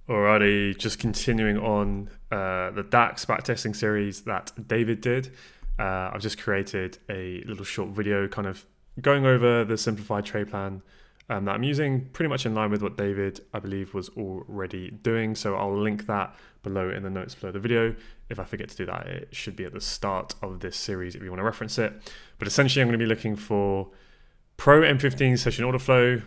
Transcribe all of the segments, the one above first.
Alrighty, just continuing on the DAX backtesting series that David did. I've just created a little short video kind of going over the simplified trade plan that I'm using, pretty much in line with what David, I believe, was already doing. So I'll link that below in the notes below the video. If I forget to do that, it should be at the start of this series if you want to reference it. But essentially, I'm going to be looking for pro M15 session order flow,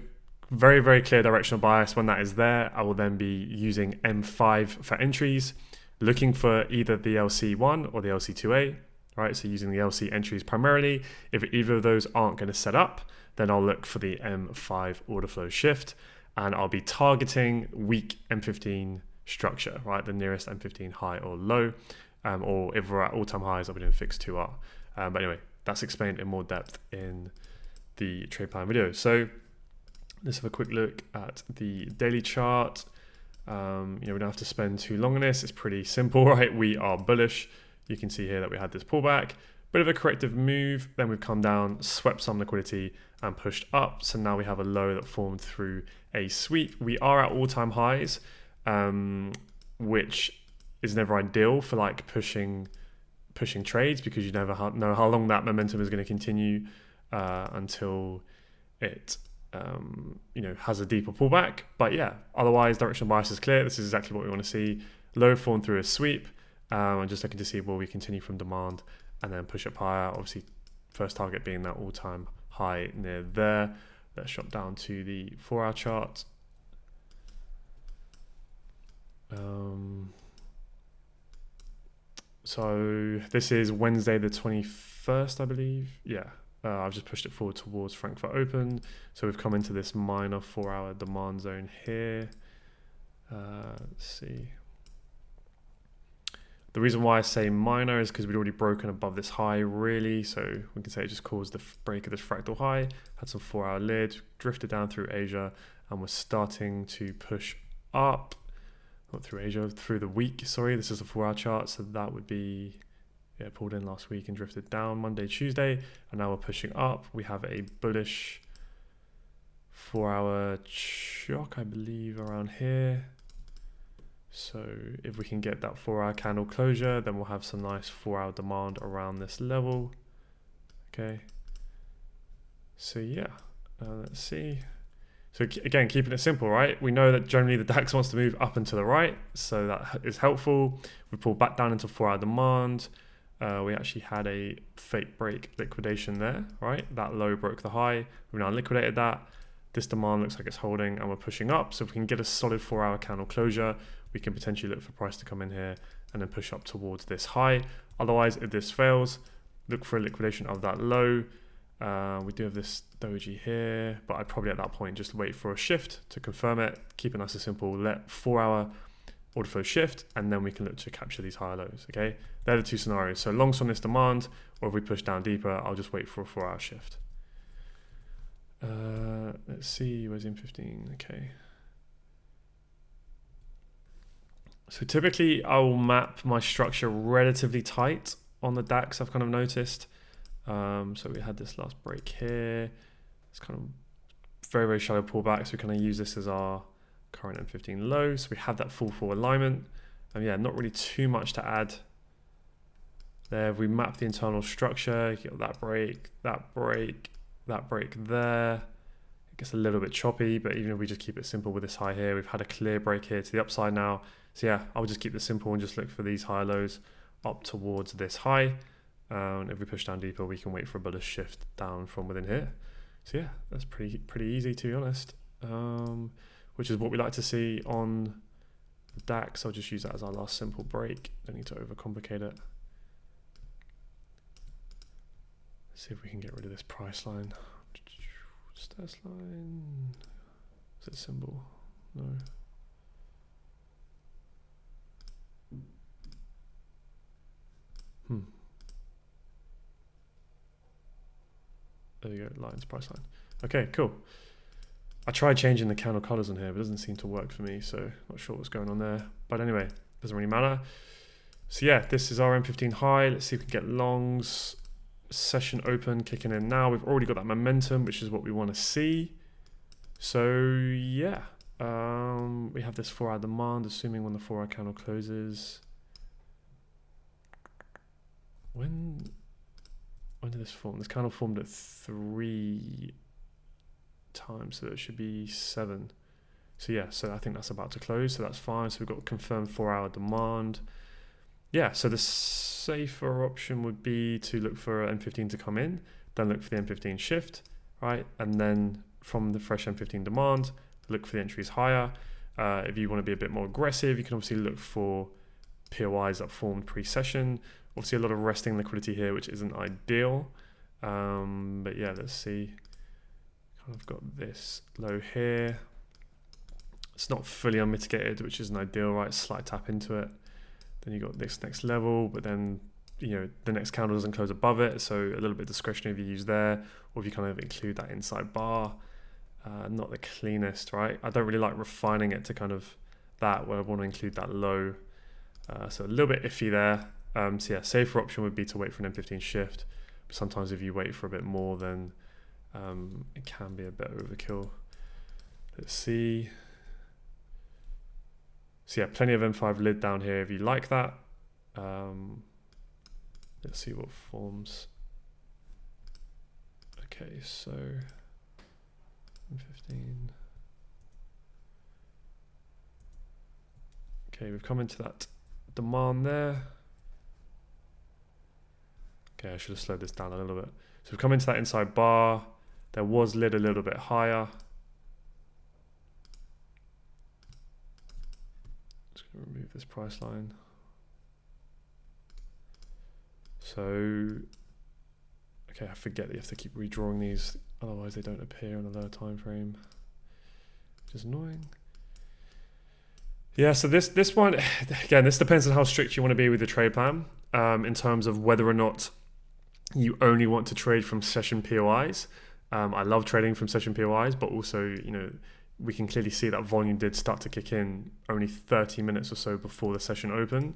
very, very clear directional bias. When that is there, I will then be using M5 for entries, looking for either the LC1 or the LC2A, right? So using the LC entries primarily. If either of those aren't going to set up, then I'll look for the M5 order flow shift, and I'll be targeting weak M15 structure, right? The nearest M15 high or low, or if we're at all-time highs, I'll be doing fixed 2R. But anyway, that's explained in more depth in the trade plan video. So let's have a quick look at the daily chart. We don't have to spend too long on this. It's pretty simple, right? We are bullish. You can see here that we had this pullback, bit of a corrective move. Then we've come down, swept some liquidity and pushed up. So now we have a low that formed through a sweep. We are at all-time highs, which is never ideal for like pushing trades, because you never know how long that momentum is going to continue until it has a deeper pullback. But yeah, otherwise directional bias is clear. This is exactly what we want to see. Low formed through a sweep. I'm just looking to see will we continue from demand and then push up higher. Obviously, first target being that all-time high near there. Let's drop down to the 4-hour chart. So this is Wednesday the 21st, I believe. Yeah. I've just pushed it forward towards Frankfurt Open. So we've come into this minor 4-hour demand zone here. Let's see. The reason why I say minor is because we'd already broken above this high, really. So we can say it just caused the break of this fractal high, had some 4-hour lid, drifted down through Asia, and we're starting to push up. Not through Asia, through the week. Sorry, this is a 4-hour chart. So that would be... yeah, pulled in last week and drifted down Monday, Tuesday, and now we're pushing up. We have a bullish 4-hour shock, I believe, around here. So if we can get that 4-hour candle closure, then we'll have some nice 4-hour demand around this level. Okay. So yeah, let's see. So again, keeping it simple, right? We know that generally the DAX wants to move up and to the right, so that is helpful. We pulled back down into 4-hour demand. We actually had a fake break liquidation there, right? That low broke the high. We've now liquidated that. This demand looks like it's holding and we're pushing up. So if we can get a solid 4-hour candle closure, we can potentially look for price to come in here and then push up towards this high. Otherwise, if this fails, look for a liquidation of that low. We do have this doji here, but I'd probably at that point just wait for a shift to confirm it, keeping us a simple let 4-hour order flow shift, and then we can look to capture these higher lows. Okay, they're the two scenarios. So longs on this demand, or if we push down deeper, I'll just wait for a 4-hour shift. Let's see, where's M15? Okay. So typically I will map my structure relatively tight on the DAX, I've kind of noticed. So we had this last break here. It's kind of very, very shallow pullback. So we kind of use this as our current M15 low. So we have that full 4 alignment. And yeah, not really too much to add there. If we map the internal structure, you get that break, that break, that break there. It gets a little bit choppy, but even if we just keep it simple with this high here, we've had a clear break here to the upside now. So yeah, I'll just keep this simple and just look for these high lows up towards this high. If we push down deeper, we can wait for a bullish shift down from within here. So yeah, that's pretty easy, to be honest. Which is what we like to see on the DAX. I'll just use that as our last simple break. Don't need to overcomplicate it. See if we can get rid of this price line. Stats line. Is it a symbol? No. There you go, lines, price line. Okay, cool. I tried changing the candle colors on here, but it doesn't seem to work for me, so not sure what's going on there. But anyway, doesn't really matter. So yeah, this is our M15 high. Let's see if we can get longs. Session open, kicking in now. We've already got that momentum, which is what we want to see. So yeah, we have this 4 hour demand, assuming when the 4 hour candle closes. When did this form? This candle formed at 3 times, so it should be 7. So yeah, so I think that's about to close, so that's fine. So we've got confirmed 4 hour demand. Yeah, so the safer option would be to look for M15 to come in, then look for the M15 shift, right? And then from the fresh M15 demand, look for the entries higher. If you want to be a bit more aggressive, you can obviously look for POIs that formed pre-session. Obviously a lot of resting liquidity here, which isn't ideal. But yeah, let's see. Kind of got this low here. It's not fully unmitigated, which isn't ideal, right? Slight tap into it. Then you got this next level, but then the next candle doesn't close above it, so a little bit discretionary if you use there, or if you kind of include that inside bar. Not the cleanest, right? I don't really like refining it to kind of that, where I want to include that low. So a little bit iffy there. So yeah, safer option would be to wait for an M15 shift. But sometimes if you wait for a bit more, then it can be a bit overkill. Let's see. So yeah, plenty of M5 lid down here if you like that. Let's see what forms. Okay, so M15. Okay, we've come into that demand there. Okay, I should have slowed this down a little bit. So we've come into that inside bar. There was lid a little bit higher. Just going to remove this price line. So, okay, I forget that you have to keep redrawing these, otherwise they don't appear on a lower time frame, which is annoying. Yeah, so this one, again, this depends on how strict you want to be with the trade plan, in terms of whether or not you only want to trade from session POIs. I love trading from session POIs, but also, we can clearly see that volume did start to kick in only 30 minutes or so before the session opened.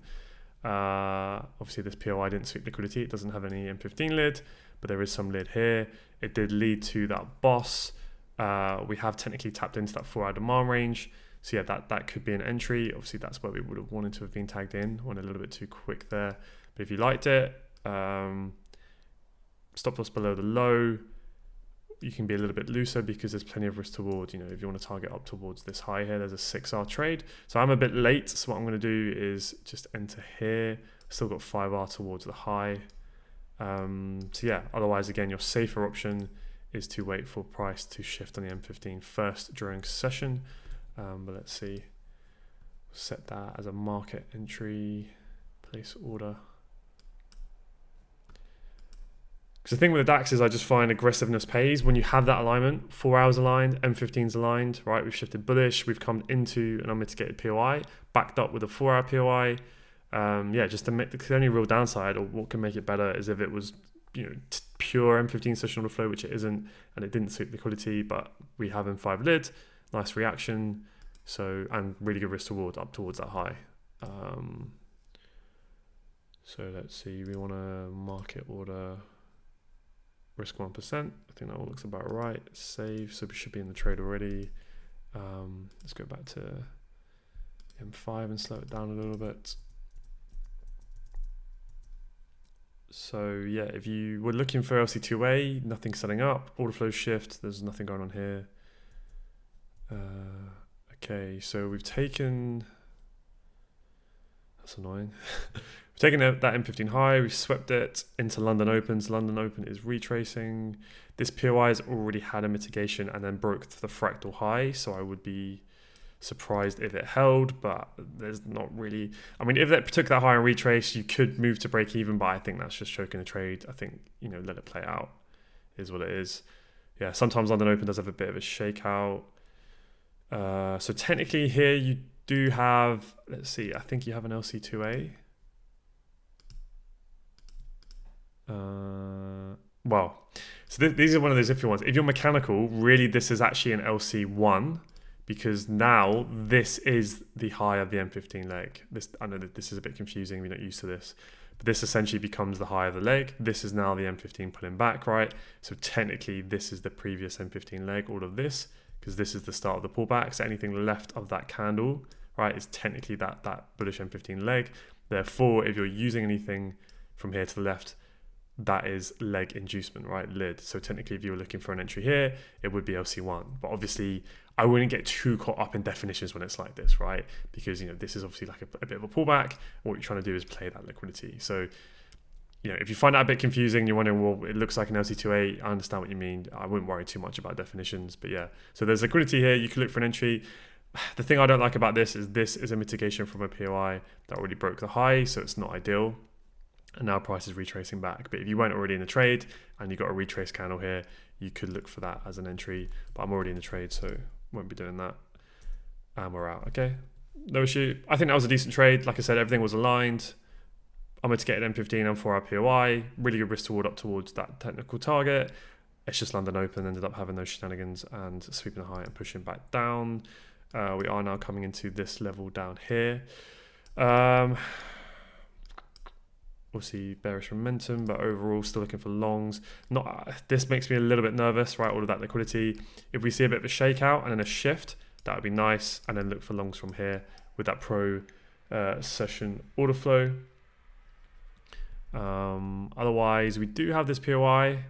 Obviously this POI didn't sweep liquidity, it doesn't have any M15 lid, but there is some lid here. It did lead to that boss. We have technically tapped into that 4 hour demand range. So yeah, that could be an entry. Obviously that's where we would have wanted to have been tagged in. Went a little bit too quick there. But if you liked it, stop loss below the low. You can be a little bit looser because there's plenty of risk towards, if you want to target up towards this high here, there's a 6 hour trade. So I'm a bit late. So what I'm going to do is just enter here. Still got 5 hour towards the high. So yeah, otherwise, again, your safer option is to wait for price to shift on the M15 first during session. But let's see, set that as a market entry, place order. Because the thing with the DAX is I just find aggressiveness pays. When you have that alignment, 4 hours aligned, M15's aligned, right? We've shifted bullish, we've come into an unmitigated POI, backed up with a 4 hour POI. Yeah, just to make the only real downside, or what can make it better, is if it was, pure M15 session order flow, which it isn't, and it didn't suit liquidity, but we have M5 lid, nice reaction, so, and really good risk reward up towards that high. So let's see, we want to market order risk 1%. I think that all looks about right. Save, so we should be in the trade already. Let's go back to M5 and slow it down a little bit. So yeah, if you were looking for LC2A, nothing setting up, order flow shift, there's nothing going on here. Okay, so we've taken, that's annoying. We've taken that M15 high, we've swept it into London Opens. London Open is retracing. This POI has already had a mitigation and then broke the fractal high, so I would be surprised if it held, but there's not really, I mean, if it took that high and retrace, you could move to break even, but I think that's just choking the trade. I think, let it play out is what it is. Yeah, sometimes London Open does have a bit of a shakeout. So technically here you do have, let's see, I think you have an LC2A. Well, so these are one of those iffy ones. If you're mechanical, really this is actually an LC1, because now this is the high of the M15 leg. I know that this is a bit confusing, we're not used to this, but this essentially becomes the high of the leg. This is now the M15 pulling back, right? So technically this is the previous M15 leg. All of this because this is the start of the pullback. So anything left of that candle, right, is technically that bullish M15 leg. Therefore, if you're using anything from here to the left, that is leg inducement, right, lid. So technically, if you were looking for an entry here, it would be LC1. But obviously, I wouldn't get too caught up in definitions when it's like this, right? Because, you know, this is obviously like a bit of a pullback. What you're trying to do is play that liquidity. So, you know, if you find that a bit confusing, you're wondering, well, it looks like an LC28, I understand what you mean. I wouldn't worry too much about definitions, but yeah. So there's liquidity here. You could look for an entry. The thing I don't like about this is a mitigation from a POI that already broke the high, so it's not ideal. And now price is retracing back. But if you weren't already in the trade and you got a retrace candle here, you could look for that as an entry. But I'm already in the trade, so won't be doing that. And we're out. Okay, no issue. I think that was a decent trade. Like I said, everything was aligned. I'm mitigated M15 and 4-hour POI. Really good risk reward up towards that technical target. It's just London Open ended up having those shenanigans and sweeping the high and pushing back down. We are now coming into this level down here. We'll see bearish momentum, but overall still looking for longs. This makes me a little bit nervous, right? All of that liquidity. If we see a bit of a shakeout and then a shift, that would be nice. And then look for longs from here with that pro session order flow. Otherwise, we do have this POI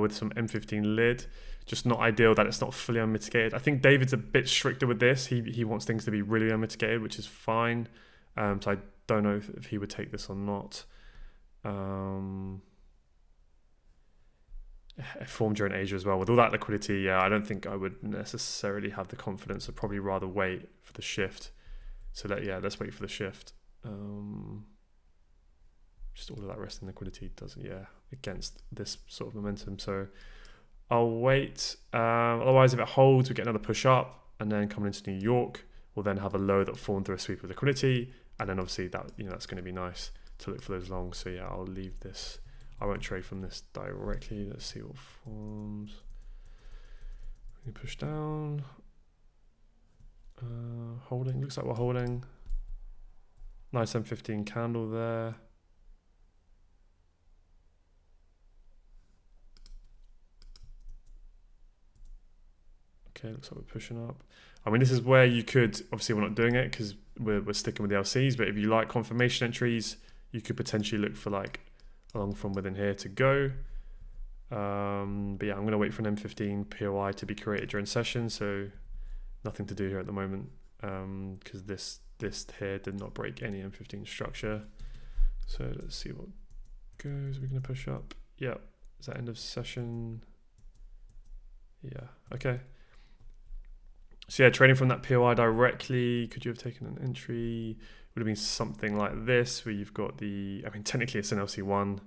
with some M15 lid. Just not ideal that it's not fully unmitigated. I think David's a bit stricter with this. He wants things to be really unmitigated, which is fine. So I don't know if he would take this or not. It formed during Asia as well. With all that liquidity, yeah, I don't think I would necessarily have the confidence. I'd probably rather wait for the shift. So let's wait for the shift. Just all of that resting liquidity doesn't, against this sort of momentum. So I'll wait. Otherwise, if it holds, we get another push up, and then coming into New York, we'll then have a low that formed through a sweep of liquidity, and then obviously that that's going to be nice to look for those longs. So yeah, I'll leave this. I won't trade from this directly. Let's see what forms. We push down. Holding. Looks like we're holding. Nice M15 candle there. Okay, looks like we're pushing up. I mean, this is where you could, obviously we're not doing it because we're sticking with the LCs, but if you like confirmation entries, you could potentially look for like along from within here to go. But yeah, I'm going to wait for an M15 POI to be created during session, so nothing to do here at the moment because this here did not break any M15 structure. So let's see what goes. We're going to push up. Yeah, is that end of session? Yeah, okay. So yeah, trading from that POI directly, could you have taken an entry? Would have been something like this, where you've got technically it's an LC1,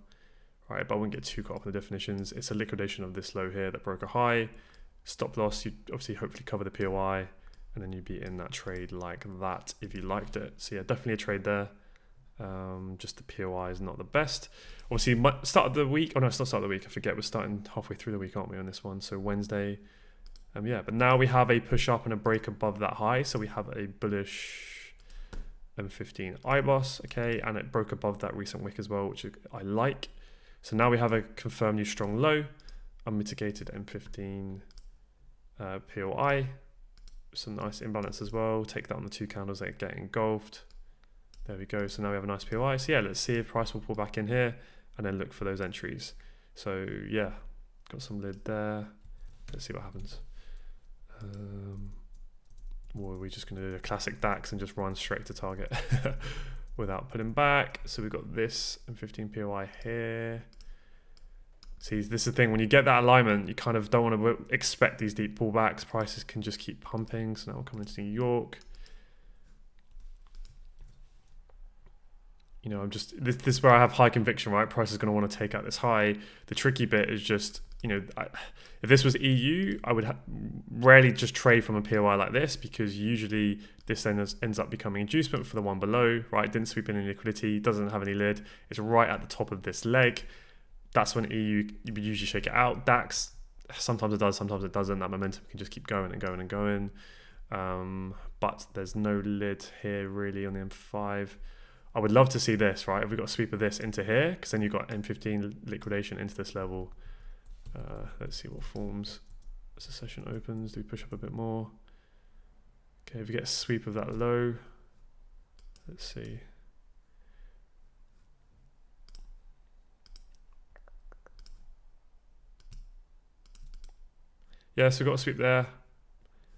right? But I wouldn't get too caught up in the definitions. It's a liquidation of this low here that broke a high. Stop loss, you'd obviously hopefully cover the POI, and then you'd be in that trade like that if you liked it. So yeah, definitely a trade there. Just the POI is not the best. Obviously, start of the week. Oh no, it's not start of the week. I forget. We're starting halfway through the week, aren't we, on this one? So Wednesday. Yeah, but now we have a push up and a break above that high. So we have a bullish M15 IBOS, okay, and it broke above that recent wick as well, which I like. So now we have a confirmed new strong low, unmitigated M15 POI, some nice imbalance as well. Take that on the two candles that get engulfed. There we go. So now we have a nice POI. So yeah, let's see if price will pull back in here and then look for those entries. So yeah, got some lid there. Let's see what happens. Or are we just going to do a classic DAX and just run straight to target without putting back? So we've got this M15 POI here. See, this is the thing. When you get that alignment, you kind of don't want to expect these deep pullbacks. Prices can just keep pumping. So now we're coming to New York. You know, this is where I have high conviction, right? Price is going to want to take out this high. The tricky bit is just, if this was EU, I would rarely just trade from a POI like this, because usually this then ends up becoming inducement for the one below, right? Didn't sweep in any liquidity, doesn't have any lid. It's right at the top of this leg. That's when EU, you would usually shake it out. DAX, sometimes it does, sometimes it doesn't. That momentum can just keep going and going and going. But there's no lid here really on the M5. I would love to see this, right? If we got a sweep of this into here, because then you've got M15 liquidation into this level. Let's see what forms. as the session opens, do we push up a bit more? Okay, if we get a sweep of that low, let's see. Yeah, so we've got a sweep there.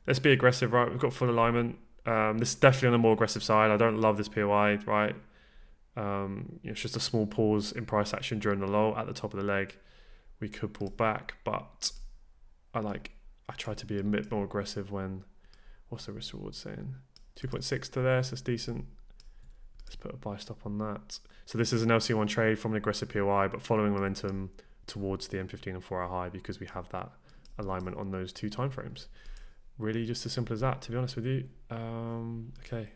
Let's be aggressive, right? We've got full alignment. This is definitely on the more aggressive side. I don't love this POI, right? It's just a small pause in price action during the lull at the top of the leg. We could pull back, but I try to be a bit more aggressive when, what's the risk reward saying? 2.6 to there, so it's decent. Let's put a buy stop on that. So this is an LC1 trade from an aggressive POI, but following momentum towards the M15 and 4-hour high because we have that alignment on those two timeframes. Really just as simple as that, to be honest with you. Okay,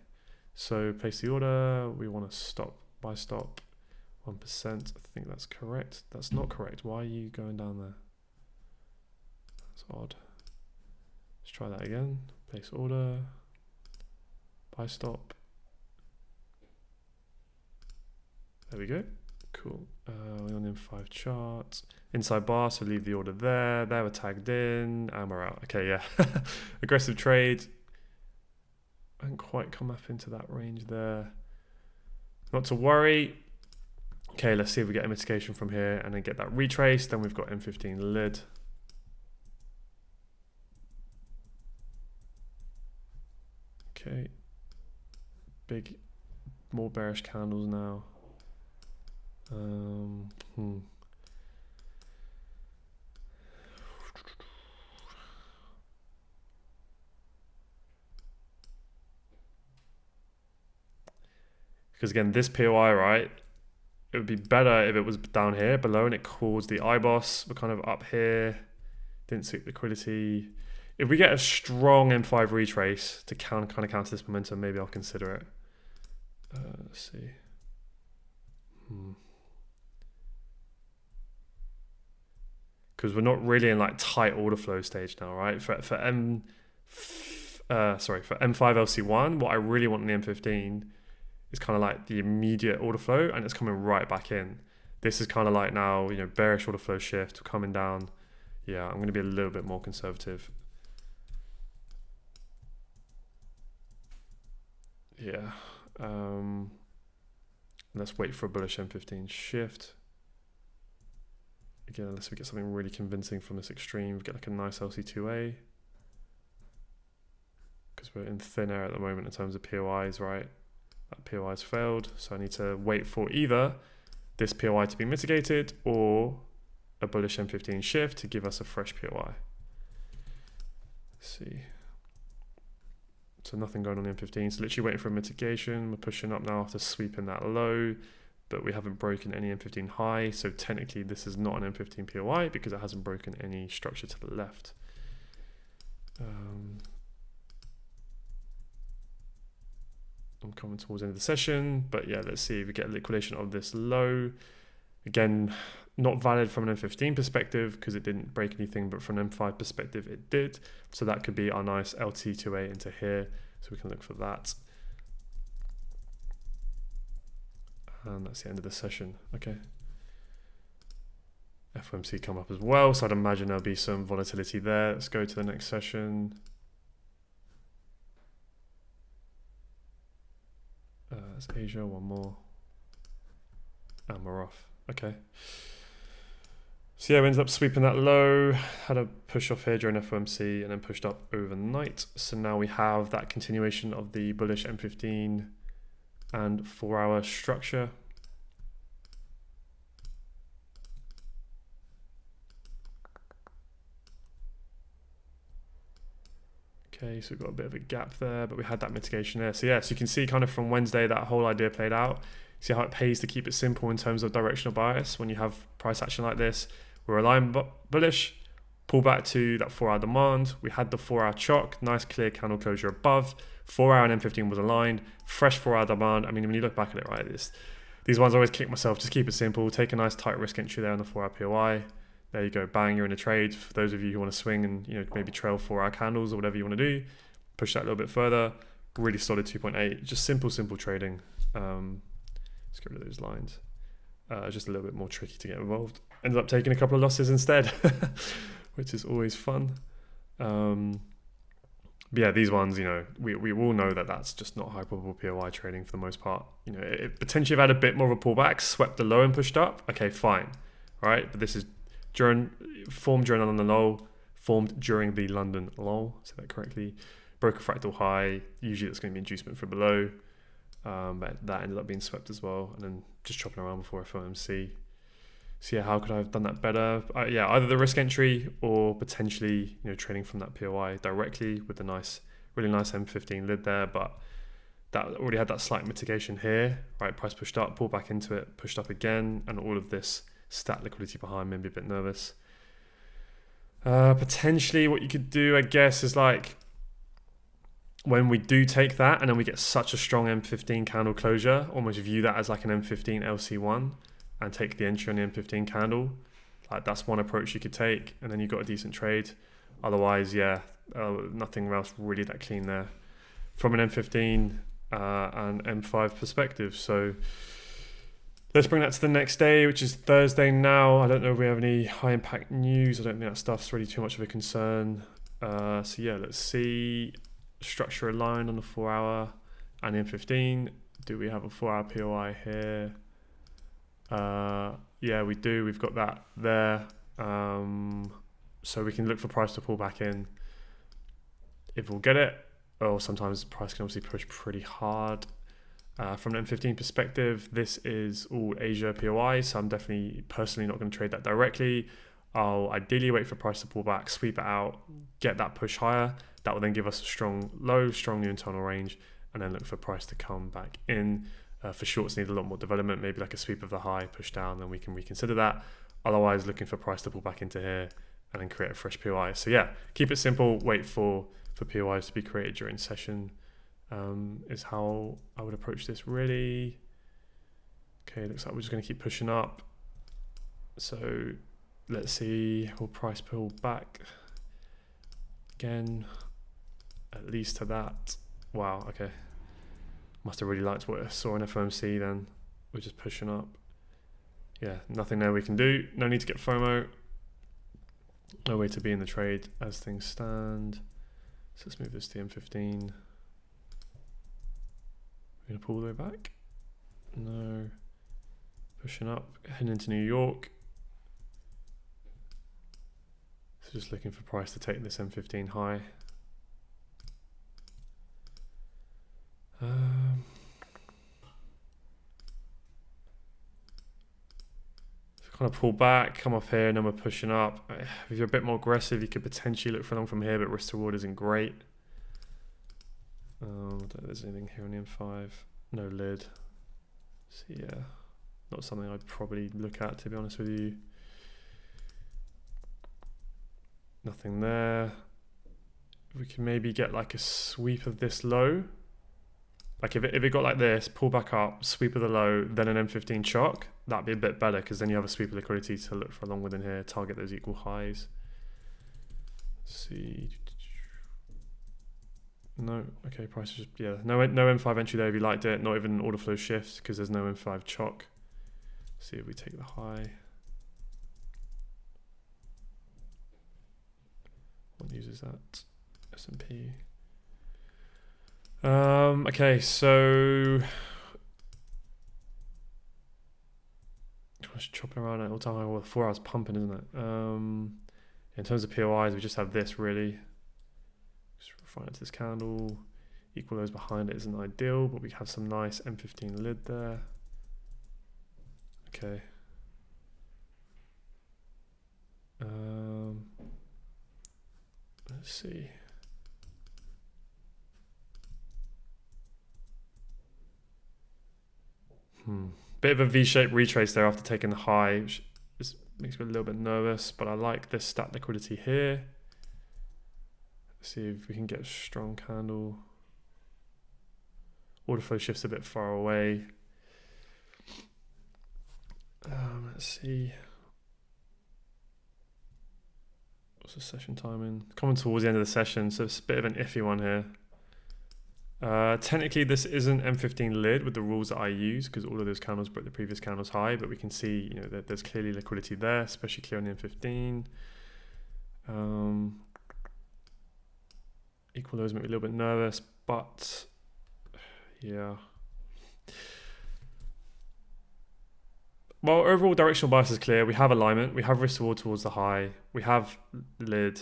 so place the order. We want to stop, buy stop, 1%. I think that's correct. That's not correct. Why are you going down there? That's odd. Let's try that again. Place order, buy stop. There we go. Cool. We're on the M5 chart. Inside bar, so leave the order there. There we're tagged in, and we're out. Okay, yeah. Aggressive trade. I haven't quite come up into that range there. Not to worry. Okay, let's see if we get a mitigation from here and then get that retrace. Then we've got M15 lid. Okay. Big, more bearish candles now. Because again, this POI, right, it would be better if it was down here below and it caused the IBOS. We're kind of up here, didn't sweep liquidity. If we get a strong M5 retrace to kind of counter this momentum, maybe I'll consider it. Let's see. Because we're not really in like tight order flow stage now, right? For M5 LC1, what I really want in the M15 is kind of like the immediate order flow, and it's coming right back in. This is kind of like now, bearish order flow shift coming down. Yeah, I'm going to be a little bit more conservative. Yeah. Let's wait for a bullish M15 shift. Again, unless we get something really convincing from this extreme, we get like a nice LC2A. Because we're in thin air at the moment in terms of POIs, right? That POI's failed, so I need to wait for either this POI to be mitigated or a bullish M15 shift to give us a fresh POI. Let's see. So nothing going on the M15, so literally waiting for a mitigation. We're pushing up now after sweeping that low, but we haven't broken any M15 high, so technically this is not an M15 POI because it hasn't broken any structure to the left. I'm coming towards the end of the session, but yeah, let's see if we get a liquidation of this low. Again, not valid from an M15 perspective because it didn't break anything, but from an M5 perspective it did. So that could be our nice LT2A into here, so we can look for that. And that's the end of the session. Okay. FOMC come up as well, so I'd imagine there'll be some volatility there. Let's go to the next session. That's Asia, one more. And we're off. Okay. So yeah, we ended up sweeping that low, had a push off here during FOMC and then pushed up overnight. So now we have that continuation of the bullish M15 and 4-hour structure. Okay, so we've got a bit of a gap there, but we had that mitigation there. So yeah, so you can see kind of from Wednesday that whole idea played out. See how it pays to keep it simple in terms of directional bias when you have price action like this. We're aligned bullish, pull back to that 4-hour demand. We had the 4-hour chock, nice clear candle closure above. 4-hour and M15 was aligned, fresh 4-hour demand. I mean, when you look back at it, right, these ones I always kick myself, just keep it simple. Take a nice tight risk entry there on the 4-hour POI. There you go, bang, you're in a trade. For those of you who want to swing and maybe trail 4-hour candles or whatever you want to do, push that a little bit further. Really solid 2.8, just simple trading. Let's get rid of those lines. Just a little bit more tricky to get involved. Ended up taking a couple of losses instead, which is always fun. But yeah, these ones, you know, we all know that that's just not high probable POI trading for the most part. You know, it potentially have had a bit more of a pullback, swept the low and pushed up. Okay, fine. All right, but this is formed during the London low, formed during the London lull, say that correctly. Broke a fractal high. Usually that's going to be inducement from below. But that ended up being swept as well, and then just chopping around before FOMC. So yeah, how could I have done that better? Yeah, either the risk entry or potentially, you know, trading from that POI directly with the really nice M15 lid there. But that already had that slight mitigation here, right? Price pushed up, pulled back into it, pushed up again, and all of this stat liquidity behind made me a bit nervous. Potentially, what you could do, I guess, is like when we do take that and then we get such a strong M15 candle closure, almost view that as like an M15 LC1. And take the entry on the M15 candle. Like that's one approach you could take, and then you've got a decent trade. Otherwise, yeah, nothing else really that clean there from an M15 and M5 perspective. So let's bring that to the next day, which is Thursday now. I don't know if we have any high impact news. I don't think that stuff's really too much of a concern. So yeah, let's see. Structure aligned on the 4 hour and the M15. Do we have a 4 hour POI here? Yeah, we do. We've got that there. So we can look for price to pull back in if we'll get it. Or sometimes price can obviously push pretty hard. From an M15 perspective, this is all Asia POI, so I'm definitely personally not going to trade that directly. I'll ideally wait for price to pull back, sweep it out, get that push higher. That will then give us a strong low, strong new internal range, and then look for price to come back in. For shorts need a lot more development, maybe like a sweep of the high, push down, then we can reconsider that. Otherwise, looking for price to pull back into here and then create a fresh POI. So yeah, keep it simple, wait for POIs to be created during session is how I would approach this really. Okay, looks like we're just going to keep pushing up. So let's see, will price pull back again, at least to that. Wow, okay. Must have really liked what I saw in FOMC then. We're just pushing up. Yeah, nothing there we can do. No need to get FOMO. No way to be in the trade as things stand. So let's move this to M15. We're going to pull all the way back. No. Pushing up, heading into New York. So just looking for price to take this M15 high. Kind of pull back, come off here, and then we're pushing up. If you're a bit more aggressive, you could potentially look for long from here, but risk to reward isn't great. I don't think there's anything here on the M5. No lid. So yeah, not something I'd probably look at, to be honest with you. Nothing there. We can maybe get like a sweep of this low. Like if it got like this, pull back up, sweep of the low, then an M15 chock, that'd be a bit better because then you have a sweep of liquidity to look for long within here, target those equal highs. Let's see. No, okay, price is just, yeah, no M5 entry there if you liked it, not even order flow shift because there's no M5 chock. See if we take the high. What uses that? S&P. Okay, so just chopping around at all time. Well, 4 hours pumping, isn't it? In terms of POIs, we just have this really. Just refinance this candle. Equal those behind it isn't ideal, but we have some nice M15 lid there. Okay. Let's see. Bit of a V-shaped retrace there after taking the high, which makes me a little bit nervous, but I like this stat liquidity here. Let's see if we can get a strong candle. Order flow shifts a bit far away. Let's see. What's the session timing? Coming towards the end of the session, so it's a bit of an iffy one here. Technically, this isn't M15 lid with the rules that I use because all of those candles broke the previous candle's high, but we can see, you know, that there's clearly liquidity there, especially clear on the M15. Equal lows make me a little bit nervous, but yeah. Well, overall directional bias is clear. We have alignment. We have risk reward towards the high. We have lid.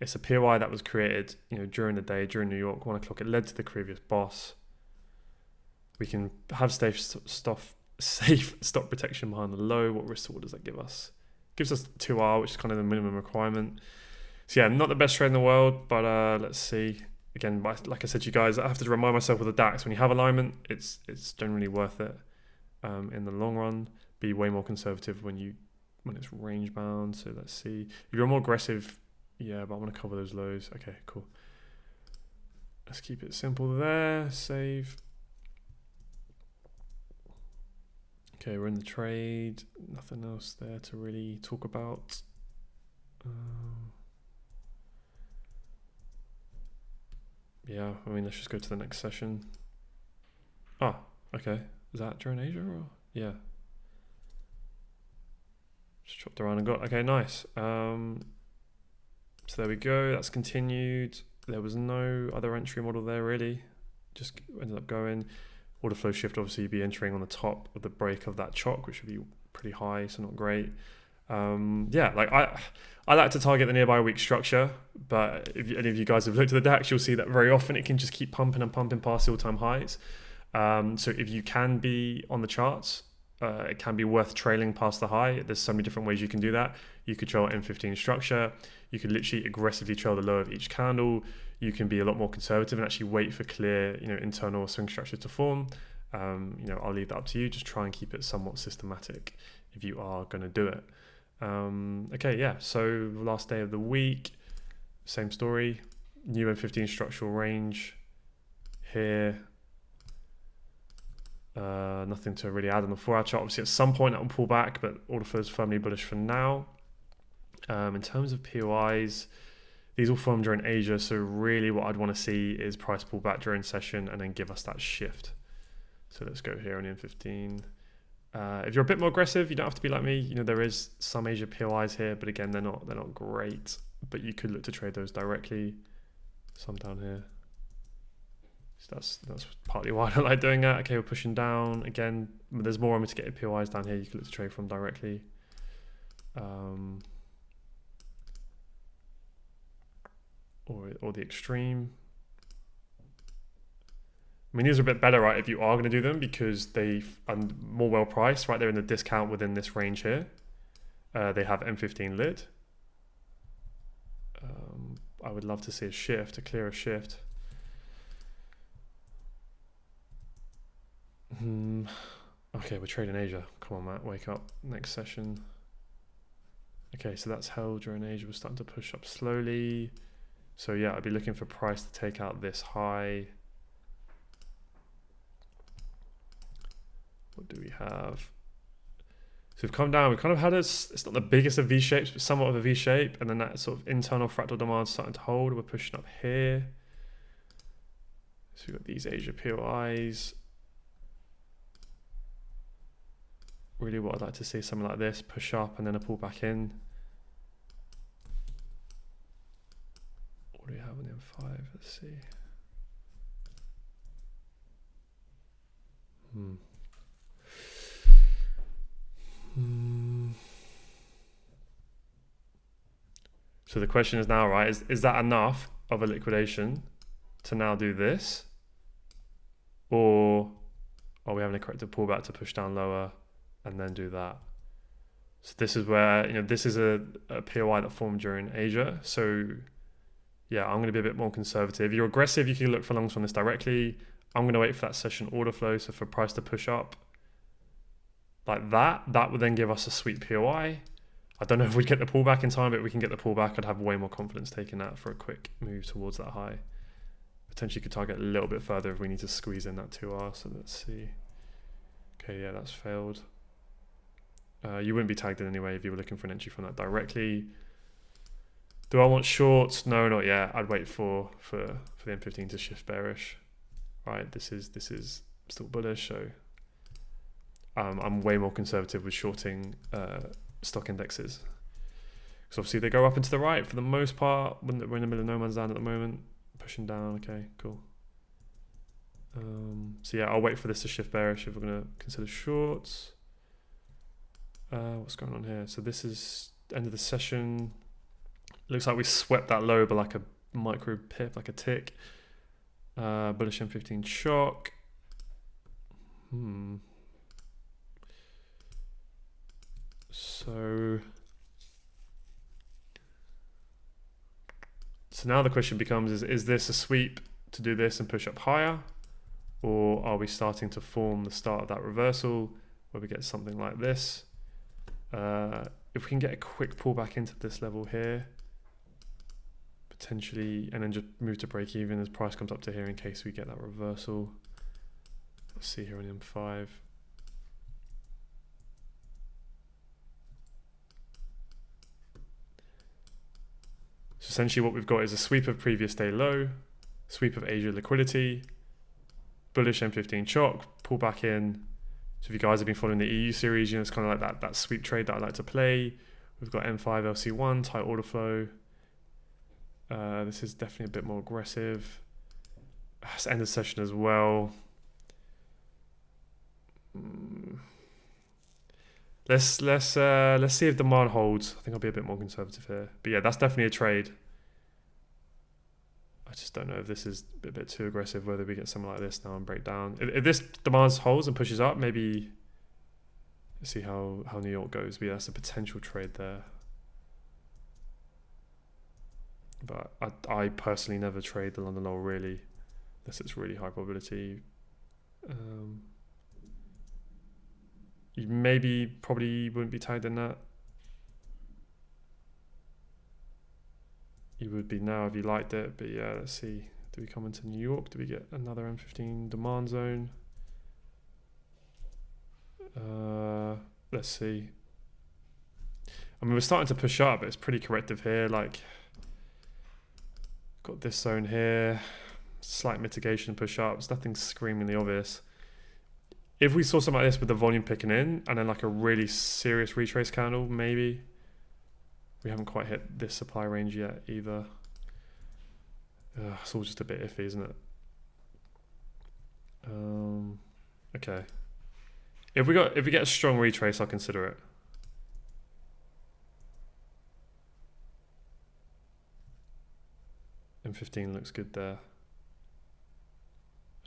It's a POI that was created, during the day, during New York, 1 o'clock. It led to the previous boss. We can have safe stop protection behind the low. What risk reward does that give us? Gives us 2R, which is kind of the minimum requirement. So yeah, not the best trade in the world, but let's see. Again, like I said to you guys, I have to remind myself with the DAX, when you have alignment, it's generally worth it in the long run. Be way more conservative when it's range bound. So let's see. If you're more aggressive, yeah, but I want to cover those lows. Okay, cool. Let's keep it simple there. Save. Okay, we're in the trade. Nothing else there to really talk about. Yeah, I mean, let's just go to the next session. Oh, okay. Is that during Asia or? Yeah. Just chopped around and got, okay, nice. So there we go, that's continued. There was no other entry model there really. Just ended up going. Order flow shift, obviously you'd be entering on the top of the break of that chock, which would be pretty high, so not great. Yeah, like I like to target the nearby week structure, but if any of you guys have looked at the DAX, you'll see that very often it can just keep pumping and pumping past the all-time highs. So if you can be on the charts, it can be worth trailing past the high. There's so many different ways you can do that. You could trail M15 structure. You could literally aggressively trail the low of each candle. You can be a lot more conservative and actually wait for clear, internal swing structure to form. I'll leave that up to you. Just try and keep it somewhat systematic if you are going to do it. Okay, yeah. So last day of the week, same story. New M15 structural range here. Nothing to really add on the 4-hour chart. Obviously, at some point that will pull back, but order flow is firmly bullish for now. In terms of POIs, these all formed during Asia, so really what I'd want to see is price pull back during session and then give us that shift. So let's go here on M15. If you're a bit more aggressive, you don't have to be like me. There is some Asia POIs here, but again, they're not great. But you could look to trade those directly. Some down here. So that's partly why I don't like doing that. Okay, we're pushing down again. There's more unmitigated POIs down here you can look to trade from directly. Or the extreme. I mean, these are a bit better, right, if you are going to do them, because they are more well priced, right? They're in the discount within this range here. They have M15 lid. I would love to see a clearer shift. Okay, we're trading Asia. Come on, Matt, wake up. Next session. Okay, so that's held during Asia. We're starting to push up slowly. So yeah, I'd be looking for price to take out this high. What do we have? So we've come down. We've kind of had it's not the biggest of V shapes, but somewhat of a V shape. And then that sort of internal fractal demand starting to hold. We're pushing up here. So we've got these Asia POIs. Really what I'd like to see is something like this, push up and then a pull back in. What do we have on the M5? Let's see. So the question is now, right, is that enough of a liquidation to now do this? Or are we having a corrective pullback to push down lower and then do that? So this is where, this is a POI that formed during Asia. So yeah, I'm going to be a bit more conservative. If you're aggressive, you can look for longs from this directly. I'm going to wait for that session order flow. So for price to push up like that would then give us a sweet POI. I don't know if we'd get the pullback in time, but if we can get the pullback, I'd have way more confidence taking that for a quick move towards that high. Potentially could target a little bit further if we need to squeeze in that 2R. So let's see. Okay, yeah, that's failed. You wouldn't be tagged in anyway if you were looking for an entry from that directly. Do I want shorts? No, not yet. I'd wait for the M15 to shift bearish. Right, this is still bullish, so I'm way more conservative with shorting stock indexes. Because obviously they go up and to the right for the most part. We're in the middle of no man's land at the moment. Pushing down. Okay, cool. So yeah, I'll wait for this to shift bearish if we're going to consider shorts. What's going on here? So this is end of the session. Looks like we swept that low by like a micro pip, like a tick. Bullish M15 shock. So now the question becomes, is this a sweep to do this and push up higher? Or are we starting to form the start of that reversal where we get something like this? If we can get a quick pullback into this level here, potentially, and then just move to break even as price comes up to here in case we get that reversal. Let's see here on M5. So essentially what we've got is a sweep of previous day low, sweep of Asia liquidity, bullish M15 shock, pull back in. So if you guys have been following the EU series, you know, it's kind of like that sweep trade that I like to play. We've got M5, LC1, tight order flow. This is definitely a bit more aggressive. It's end of session as well. Let's see if demand holds. I think I'll be a bit more conservative here. But yeah, that's definitely a trade. I just don't know if this is a bit too aggressive, whether we get something like this now and break down. If this demand holds and pushes up, maybe let's see how New York goes. But yeah, that's a potential trade there. But I personally never trade the London Laurel really, unless it's really high probability. You probably wouldn't be tagged in that. You would be now if you liked it, but yeah, let's see. Do we come into New York? Do we get another M15 demand zone? Let's see. I mean, we're starting to push up, but it's pretty corrective here. Like, got this zone here, slight mitigation push ups, nothing screamingly obvious. If we saw something like this with the volume picking in and then like a really serious retrace candle, maybe. We haven't quite hit this supply range yet either. It's all just a bit iffy, isn't it? Okay. If we get a strong retrace, I'll consider it. M15 looks good there.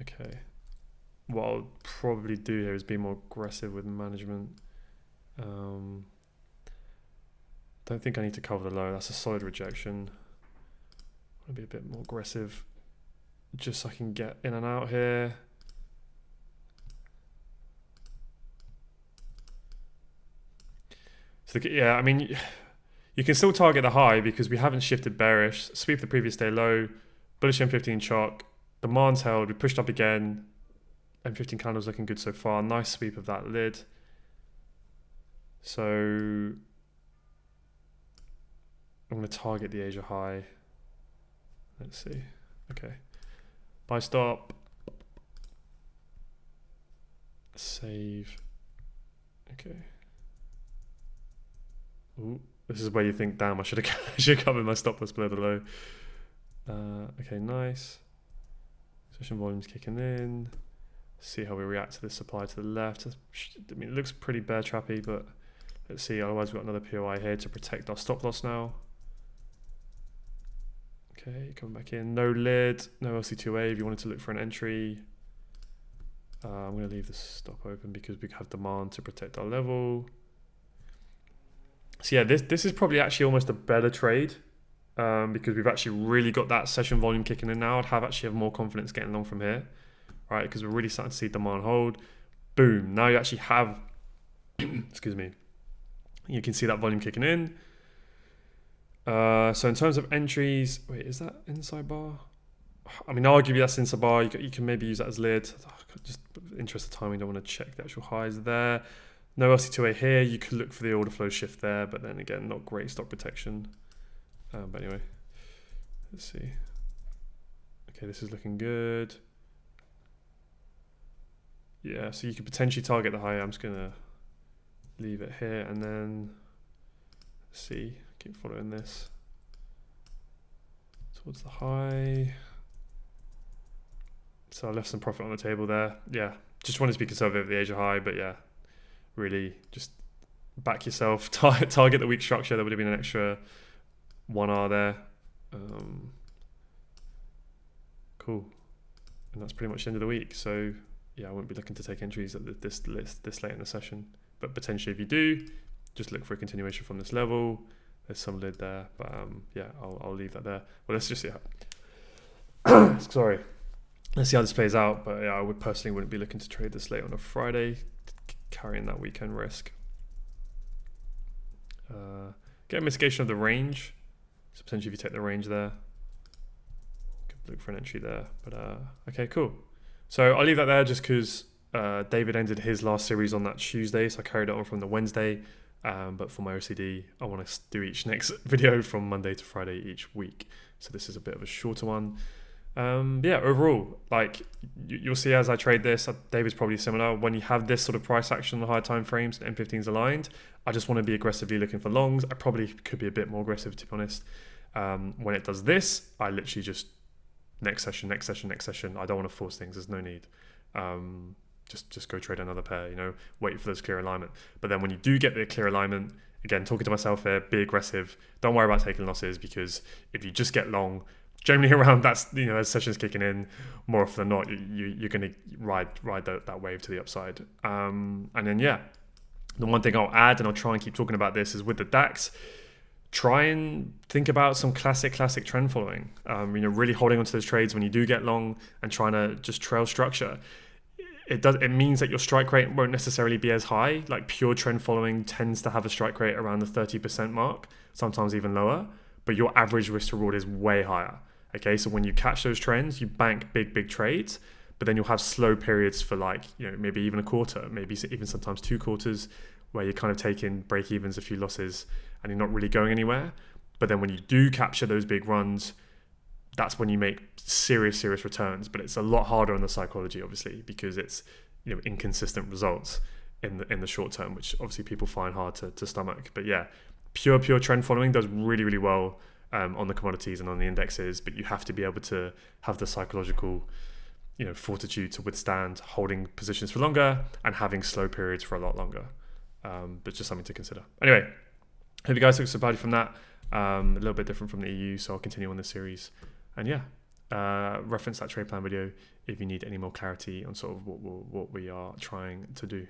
Okay. What I'll probably do here is be more aggressive with management. Don't think I need to cover the low. That's a solid rejection. I'll be a bit more aggressive just so I can get in and out here. So yeah, I mean, you can still target the high because we haven't shifted bearish. Sweep the previous day low, bullish M15 shock, demand's held, we pushed up again. M15 candles looking good so far. Nice sweep of that lid. So I'm going to target the Asia high. Let's see. Okay. Buy stop. Save. Okay. Ooh, this is where you think, damn, I should have covered my stop loss below the low. Okay, nice. Session volume's kicking in. See how we react to this supply to the left. I mean, it looks pretty bear trappy, but let's see. Otherwise, we've got another POI here to protect our stop loss now. Okay, coming back in. No lid, no LC2A if you wanted to look for an entry. I'm going to leave the stop open because we have demand to protect our level. So yeah, this is probably actually almost a better trade because we've actually really got that session volume kicking in now. I'd have more confidence getting long from here, right? Because we're really starting to see demand hold. Boom. Now you actually have, excuse me, you can see that volume kicking in. So in terms of entries, wait, is that inside bar? I mean, arguably that's inside bar. You can maybe use that as lid. Just in interest of time, we don't want to check the actual highs there. No LC2A here. You could look for the order flow shift there, but then again, not great stock protection. But anyway, let's see. Okay, this is looking good. Yeah, so you could potentially target the high. I'm just gonna leave it here and then let's see. keep following this towards the high. So I left some profit on the table there. Yeah, just wanted to be conservative at the Asia high, but yeah, really just back yourself, target the weak structure. There would have been an extra 1 hour there. Cool. And that's pretty much the end of the week. So yeah, I won't be looking to take entries at this late in the session, but potentially if you do, just look for a continuation from this level. There's some lid there, but yeah, I'll leave that there. Well, let's just see how, sorry. Let's see how this plays out, but yeah, I would personally wouldn't be looking to trade this late on a Friday, carrying that weekend risk. Get a mitigation of the range. So potentially if you take the range there, could look for an entry there. But okay, cool. So I'll leave that there just because David ended his last series on that Tuesday, so I carried it on from the Wednesday. But for my OCD, I want to do each next video from Monday to Friday each week. So this is a bit of a shorter one. Yeah, overall, like you'll see as I trade this, David's probably similar. When you have this sort of price action on the higher time frames and M15's aligned, I just want to be aggressively looking for longs. I probably could be a bit more aggressive, to be honest. When it does this, I literally just next session. I don't want to force things. There's no need. Just go trade another pair, you know, wait for those clear alignment. But then when you do get the clear alignment, again, talking to myself here, be aggressive. Don't worry about taking losses, because if you just get long, generally around that's, you know, as sessions kicking in, more often than not, you're going to ride that wave to the upside. And then, yeah, the one thing I'll add, and I'll try and keep talking about this, is with the DAX, try and think about some classic trend following. You know, really holding onto those trades when you do get long and trying to just trail structure. It means that your strike rate won't necessarily be as high. Like pure trend following tends to have a strike rate around the 30% mark, sometimes even lower, but your average risk to reward is way higher. Okay, so when you catch those trends, you bank big trades, but then you'll have slow periods for, like, you know, maybe even a quarter, maybe even sometimes 2 quarters, where you're kind of taking break evens, a few losses, and you're not really going anywhere. But then when you do capture those big runs, that's when you make serious returns. But it's a lot harder on the psychology, obviously, because it's, you know, inconsistent results in the short term, which obviously people find hard to stomach. But yeah, pure trend following does really well on the commodities and on the indexes, but you have to be able to have the psychological, you know, fortitude to withstand holding positions for longer and having slow periods for a lot longer. But just something to consider. Anyway, hope you guys took some value from that. A little bit different from the EU, so I'll continue on this series. And yeah, reference that trade plan video if you need any more clarity on sort of what we are trying to do.